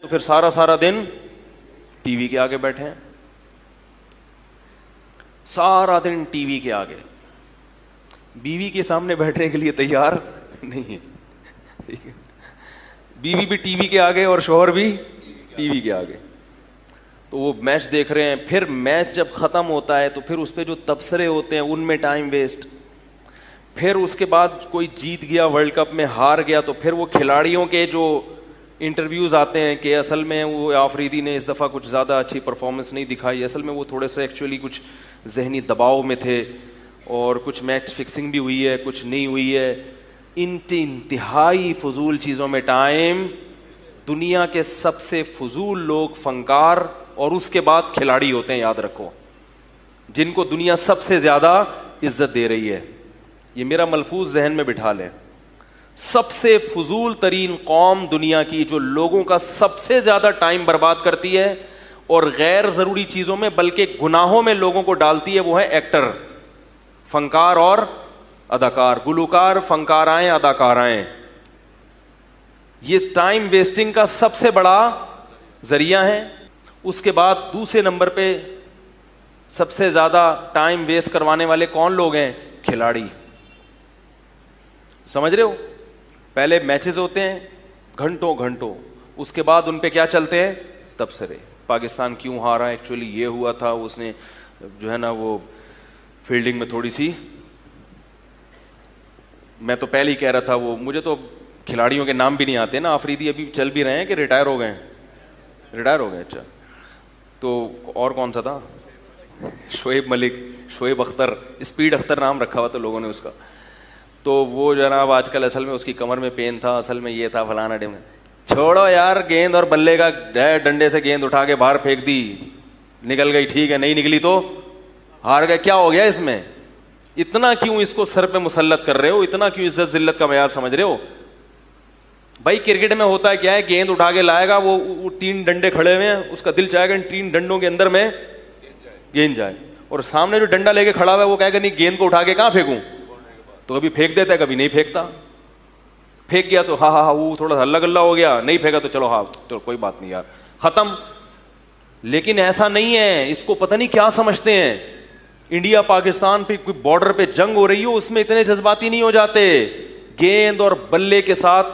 تو پھر سارا دن ٹی وی کے آگے بیٹھے ہیں, سارا دن ٹی وی کے آگے, بیوی کے سامنے بیٹھنے کے لیے تیار نہیں ہے. بیوی بھی ٹی وی کے آگے اور شوہر بھی ٹی وی کے آگے, تو وہ میچ دیکھ رہے ہیں. پھر میچ جب ختم ہوتا ہے تو پھر اس پہ جو تبصرے ہوتے ہیں ان میں ٹائم ویسٹ. پھر اس کے بعد کوئی جیت گیا ورلڈ کپ میں, ہار گیا, تو پھر وہ کھلاڑیوں کے جو انٹرویوز آتے ہیں کہ اصل میں وہ آفریدی نے اس دفعہ کچھ زیادہ اچھی پرفارمنس نہیں دکھائی, اصل میں وہ تھوڑے سے ایکچولی کچھ ذہنی دباؤ میں تھے, اور کچھ میچ فکسنگ بھی ہوئی ہے, کچھ نہیں ہوئی ہے. انتہائی فضول چیزوں میں ٹائم. دنیا کے سب سے فضول لوگ فنکار اور اس کے بعد کھلاڑی ہوتے ہیں, یاد رکھو, جن کو دنیا سب سے زیادہ عزت دے رہی ہے. یہ میرا ملفوظ ذہن میں بٹھا لیں. سب سے فضول ترین قوم دنیا کی جو لوگوں کا سب سے زیادہ ٹائم برباد کرتی ہے اور غیر ضروری چیزوں میں بلکہ گناہوں میں لوگوں کو ڈالتی ہے, وہ ہے ایکٹر, فنکار اور اداکار, گلوکار, فنکارائیں, اداکارائیں. یہ ٹائم ویسٹنگ کا سب سے بڑا ذریعہ ہے. اس کے بعد دوسرے نمبر پہ سب سے زیادہ ٹائم ویسٹ کروانے والے کون لوگ ہیں؟ کھلاڑی. سمجھ رہے ہو؟ پہلے میچز ہوتے ہیں گھنٹوں, اس کے بعد ان پہ کیا چلتے ہیں؟ تبصرے. پاکستان کیوں ہارا, ایکچولی یہ ہوا تھا, اس نے جو ہے نا وہ فیلڈنگ میں تھوڑی سی, میں تو پہلے ہی کہہ رہا تھا, وہ مجھے تو کھلاڑیوں کے نام بھی نہیں آتے نا. آفریدی ابھی چل بھی رہے ہیں کہ ریٹائر ہو گئے؟ اچھا. تو اور کون سا تھا؟ شعیب ملک, شعیب اختر, اسپیڈ اختر نام رکھا ہوا تھا لوگوں نے اس کا. تو وہ جناب آج کل اصل میں اس کی کمر میں پین تھا, اصل میں یہ تھا فلانا ڈیم. چھوڑو یار, گیند اور بلے کا ڈنڈے سے گیند اٹھا کے باہر پھینک دی, نکل گئی, ٹھیک ہے, نہیں نکلی تو ہار گئے. کیا ہو گیا اس میں؟ اتنا کیوں اس کو سر پہ مسلط کر رہے ہو؟ اتنا کیوں عزت ذلت کا معیار سمجھ رہے ہو؟ بھائی کرکٹ میں ہوتا ہے کیا ہے, گیند اٹھا کے لائے گا, وہ 3 ڈنڈے کھڑے ہوئے ہیں, اس کا دل چاہے گا ان 3 ڈنڈوں کے اندر میں گیند جائے, اور سامنے جو ڈنڈا لے کے کھڑا ہوا ہے وہ کہے گا نہیں گیند کو اٹھا کے کہاں پھینکوں, تو کبھی پھینک دیتا ہے کبھی نہیں پھینکتا. پھینک گیا تو ہاں وہ تھوڑا سا ہلا گلا ہو گیا, نہیں پھینکا تو چلو ہاں تو کوئی بات نہیں یار, ختم. لیکن ایسا نہیں ہے, اس کو پتہ نہیں کیا سمجھتے ہیں. انڈیا پاکستان پہ کوئی بارڈر پہ جنگ ہو رہی ہو, اس میں اتنے جذباتی نہیں ہو جاتے. گیند اور بلے کے ساتھ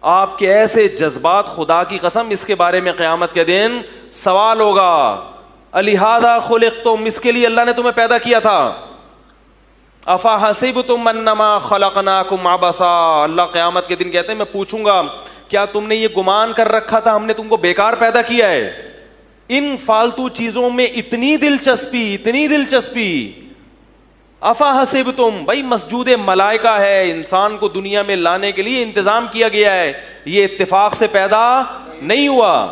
آپ کے ایسے جذبات, خدا کی قسم اس کے بارے میں قیامت کے دن سوال ہوگا. لہذا خلقتم, اس کے لیے اللہ نے تمہیں پیدا کیا تھا. افحسبتم انما خلقناکم عبثا, اللہ قیامت کے دن کہتے ہیں میں پوچھوں گا کیا تم نے یہ گمان کر رکھا تھا ہم نے تم کو بیکار پیدا کیا ہے؟ ان فالتو چیزوں میں اتنی دلچسپی. افحسبتم, بھائی مسجود ملائکہ ہے, انسان کو دنیا میں لانے کے لیے انتظام کیا گیا ہے, یہ اتفاق سے پیدا نہیں ہوا.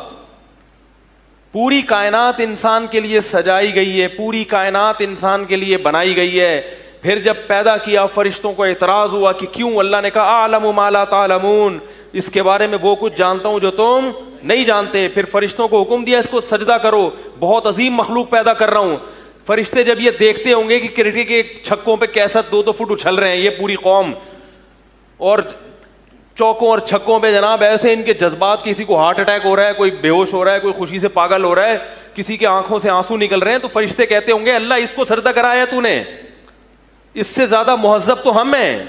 پوری کائنات انسان کے لیے سجائی گئی ہے, پوری کائنات انسان کے لیے بنائی گئی ہے. پھر جب پیدا کیا فرشتوں کو اعتراض ہوا کہ کیوں, اللہ نے کہا اعلم ما لا تعلمون, اس کے بارے میں وہ کچھ جانتا ہوں جو تم نہیں جانتے. پھر فرشتوں کو حکم دیا اس کو سجدہ کرو, بہت عظیم مخلوق پیدا کر رہا ہوں. فرشتے جب یہ دیکھتے ہوں گے کہ کرکٹ کے چھکوں پہ کیسا 2-2 فٹ اچھل رہے ہیں یہ پوری قوم, اور چوکوں اور چھکوں پہ جناب ایسے ان کے جذبات, کسی کو ہارٹ اٹیک ہو رہا ہے, کوئی بے ہوش ہو رہا ہے, کوئی خوشی سے پاگل ہو رہا ہے, کسی کے آنکھوں سے آنسو نکل رہے ہیں, تو فرشتے کہتے ہوں گے اللہ اس کو سجدہ کرایا تو نے, اس سے زیادہ مہذب تو ہم ہیں.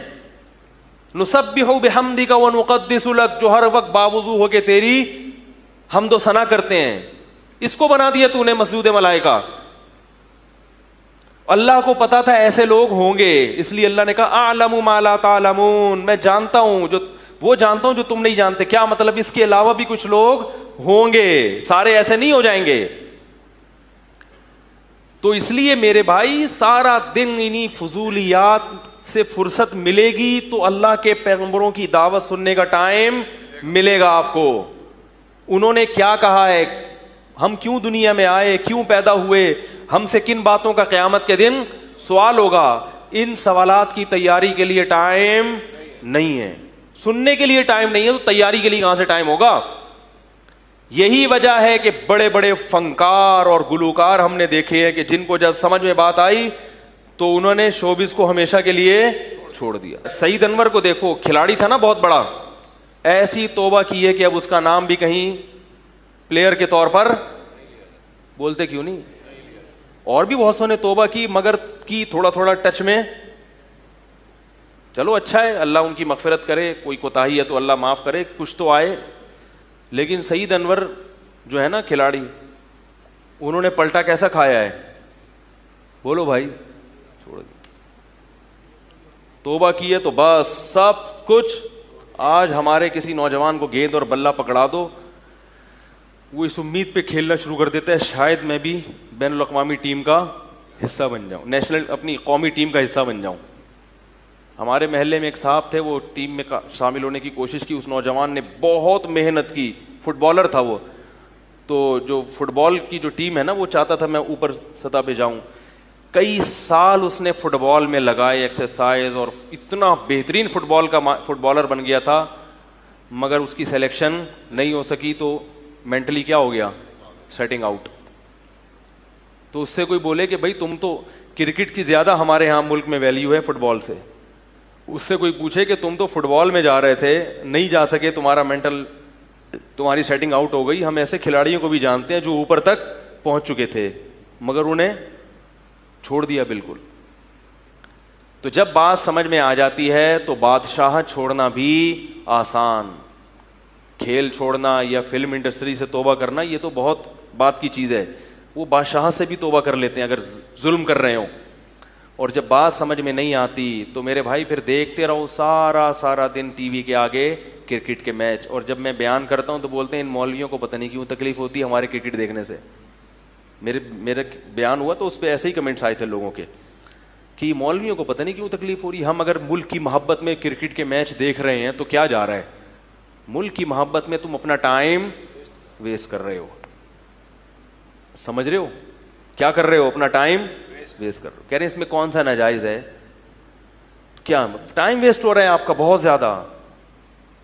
نسبح بحمدک ونقدس لک, جو ہر وقت باوضو ہو کے تیری حمد و ثنا کرتے ہیں, اس کو بنا دیا تو نے مسجود ملائکہ. اللہ کو پتا تھا ایسے لوگ ہوں گے, اس لیے اللہ نے کہا اعلم ما لا تعلمون, میں جانتا ہوں جو تم نہیں جانتے. کیا مطلب؟ اس کے علاوہ بھی کچھ لوگ ہوں گے, سارے ایسے نہیں ہو جائیں گے. تو اس لیے میرے بھائی سارا دن انہی فضولیات سے فرصت ملے گی تو اللہ کے پیغمبروں کی دعوت سننے کا ٹائم ملے گا آپ کو. انہوں نے کیا کہا ہے, ہم کیوں دنیا میں آئے, کیوں پیدا ہوئے, ہم سے کن باتوں کا قیامت کے دن سوال ہوگا. ان سوالات کی تیاری کے لیے ٹائم نہیں ہے, سننے کے لیے ٹائم نہیں ہے, تو تیاری کے لیے کہاں سے ٹائم ہوگا. یہی وجہ ہے کہ بڑے بڑے فنکار اور گلوکار ہم نے دیکھے ہیں کہ جن کو جب سمجھ میں بات آئی تو انہوں نے شوبز کو ہمیشہ کے لیے چھوڑ دیا. سعید انور کو دیکھو, کھلاڑی تھا نا بہت بڑا, ایسی توبہ کی ہے کہ اب اس کا نام بھی کہیں پلیئر کے طور پر بولتے کیوں نہیں؟ اور بھی بہت سو نے توبہ کی مگر کی تھوڑا تھوڑا ٹچ میں. چلو اچھا ہے, اللہ ان کی مغفرت کرے, کوئی کوتاہی ہے تو اللہ معاف کرے, کچھ تو آئے. لیکن سعید انور جو ہے نا کھلاڑی, انہوں نے پلٹا کیسا کھایا ہے؟ بولو بھائی. چھوڑ دیں, توبہ کی ہے تو بس سب کچھ. آج ہمارے کسی نوجوان کو گیند اور بلہ پکڑا دو, وہ اس امید پہ کھیلنا شروع کر دیتا ہے شاید میں بھی بین الاقوامی ٹیم کا حصہ بن جاؤں, نیشنل اپنی قومی ٹیم کا حصہ بن جاؤں. ہمارے محلے میں ایک صاحب تھے, وہ ٹیم میں شامل ہونے کی کوشش کی, اس نوجوان نے بہت محنت کی, فٹ بالر تھا وہ, تو جو فٹ بال کی جو ٹیم ہے نا وہ چاہتا تھا میں اوپر سطح پہ جاؤں. کئی سال اس نے فٹ بال میں لگائے, ایکسرسائز, اور اتنا بہترین فٹ بالر بن گیا تھا, مگر اس کی سلیکشن نہیں ہو سکی تو مینٹلی کیا ہو گیا, سیٹنگ آؤٹ. تو اس سے کوئی بولے کہ بھائی تم تو کرکٹ کی زیادہ ہمارے ہاں ملک میں ویلیو ہے فٹ بال سے, اس سے کوئی پوچھے کہ تم تو فٹ بال میں جا رہے تھے, نہیں جا سکے, تمہارا مینٹل, تمہاری سیٹنگ آؤٹ ہو گئی. ہم ایسے کھلاڑیوں کو بھی جانتے ہیں جو اوپر تک پہنچ چکے تھے مگر انہیں چھوڑ دیا بالکل. تو جب بات سمجھ میں آ جاتی ہے تو بادشاہ چھوڑنا بھی آسان, کھیل چھوڑنا یا فلم انڈسٹری سے توبہ کرنا یہ تو بہت بات کی چیز ہے. وہ بادشاہ سے بھی توبہ کر لیتے ہیں اگر ظلم کر رہے ہوں. اور جب بات سمجھ میں نہیں آتی تو میرے بھائی پھر دیکھتے رہو سارا دن ٹی وی کے آگے کرکٹ کے میچ. اور جب میں بیان کرتا ہوں تو بولتے ہیں ان مولویوں کو پتہ نہیں کیوں تکلیف ہوتی ہے ہمارے کرکٹ دیکھنے سے. میرا بیان ہوا تو اس پہ ایسے ہی کمنٹس آئے تھے لوگوں کے کہ مولویوں کو پتہ نہیں کیوں تکلیف ہو رہی. ہم اگر ملک کی محبت میں کرکٹ کے میچ دیکھ رہے ہیں تو کیا جا رہا ہے؟ ملک کی محبت میں تم اپنا ٹائم ویسٹ کر رہے ہو. سمجھ رہے ہو کیا کر رہے ہو؟ اپنا ٹائم ویسٹ کر رہے ہو. کہہ رہے ہیں اس میں کون سا ناجائز ہے؟ کیا ٹائم ویسٹ ہو رہا ہے آپ کا بہت زیادہ.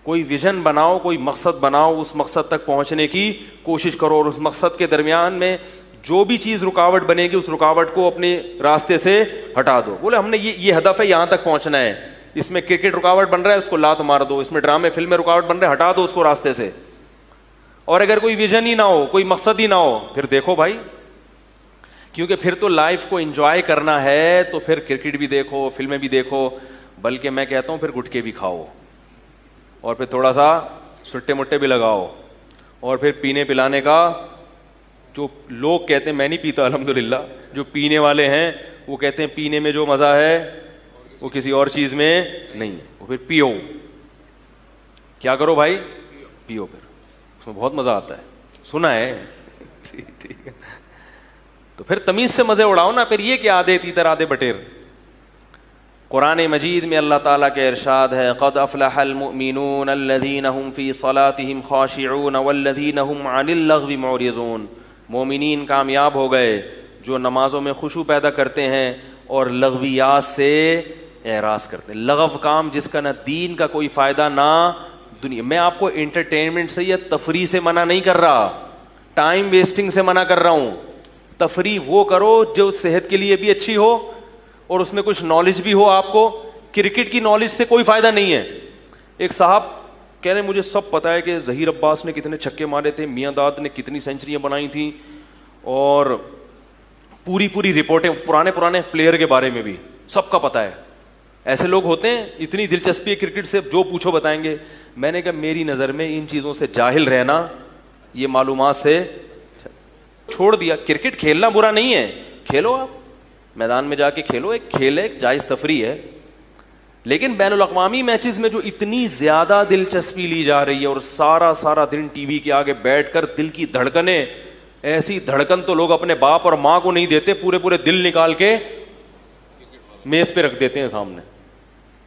کوئی ویژن بناؤ, کوئی مقصد بناؤ, اس مقصد تک پہنچنے کی کوشش کرو, اور اس مقصد کے درمیان میں جو بھی چیز رکاوٹ بنے گی اس رکاوٹ کو اپنے راستے سے ہٹا دو. بولے ہم نے یہ ہدف ہے, یہاں تک پہنچنا ہے, اس میں کرکٹ رکاوٹ بن رہا ہے اس کو لات مار دو, اس میں ڈرامے فلمیں رکاوٹ بن رہے ہیں ہٹا دو اس کو راستے سے. اور اگر کوئی ویژن ہی نہ ہو, کوئی مقصد ہی نہ ہو, پھر دیکھو بھائی, کیونکہ پھر تو لائف کو انجوائے کرنا ہے تو پھر کرکٹ بھی دیکھو, فلمیں بھی دیکھو, بلکہ میں کہتا ہوں پھر گٹکے بھی کھاؤ, اور پھر تھوڑا سا سٹے مٹے بھی لگاؤ, اور پھر پینے پلانے کا جو لوگ کہتے ہیں, میں نہیں پیتا الحمدللہ, جو پینے والے ہیں وہ کہتے ہیں پینے میں جو مزہ ہے وہ کسی اور چیز میں نہیں ہے, وہ پھر پیو. کیا کرو بھائی؟ پیو, پھر اس میں بہت مزہ آتا ہے, سنا ہے. ٹھیک ہے, تو پھر تمیز سے مزے اڑاؤ نا. پھر یہ کہ آدھے تیتر آدھے بٹیر. قرآن مجید میں اللہ تعالیٰ کے ارشاد ہے, قد افلح المؤمنون الذین هم فی صلاتهم خاشعون والذین هم عن اللغو معرضون. مومنین کامیاب ہو گئے جو نمازوں میں خشوع پیدا کرتے ہیں اور لغویات سے اعراض کرتے ہیں. لغو کام جس کا نہ دین کا کوئی فائدہ نہ دنیا. میں آپ کو انٹرٹینمنٹ سے یا تفریح سے منع نہیں کر رہا, ٹائم ویسٹنگ سے منع کر رہا ہوں. تفریح وہ کرو جو صحت کے لیے بھی اچھی ہو اور اس میں کچھ نالج بھی ہو آپ کو. کرکٹ کی نالج سے کوئی فائدہ نہیں ہے. ایک صاحب کہہ رہے ہیں مجھے سب پتہ ہے کہ ظہیر عباس نے کتنے چھکے مارے تھے, میاں داد نے کتنی سینچریاں بنائی تھیں, اور پوری رپورٹیں پرانے پلیئر کے بارے میں بھی سب کا پتہ ہے. ایسے لوگ ہوتے ہیں, اتنی دلچسپی ہے کرکٹ سے, جو پوچھو بتائیں گے. میں نے کہا میری نظر میں ان چیزوں سے جاہل رہنا, یہ معلومات سے چھوڑ دیا. کرکٹ کھیلنا برا نہیں ہے, کھیلو, آپ میدان میں جا کے کھیلو, ایک کھیل ہے, جائز تفریح ہے. لیکن بین الاقوامی میچز میں جو اتنی زیادہ دلچسپی لی جا رہی ہے اور سارا دن ٹی وی کے آگے بیٹھ کر دل کی دھڑکنیں, ایسی دھڑکن تو لوگ اپنے باپ اور ماں کو نہیں دیتے, پورے دل نکال کے میز پہ رکھ دیتے ہیں سامنے.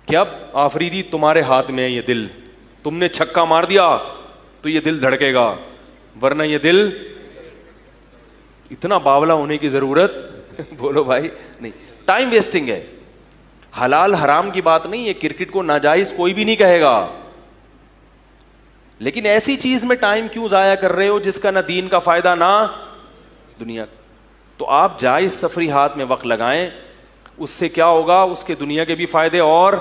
کہ اب آفریدی تمہارے ہاتھ میں ہے یہ دل, تم نے چھکا مار دیا تو یہ دل دھڑکے گا, ورنہ یہ دل. اتنا باولا ہونے کی ضرورت بولو بھائی نہیں. ٹائم ویسٹنگ ہے, حلال حرام کی بات نہیں ہے, کرکٹ کو ناجائز کوئی بھی نہیں کہے گا, لیکن ایسی چیز میں ٹائم کیوں ضائع کر رہے ہو جس کا نہ دین کا فائدہ نہ دنیا. تو آپ جائز تفریحات میں وقت لگائیں, اس سے کیا ہوگا, اس کے دنیا کے بھی فائدے اور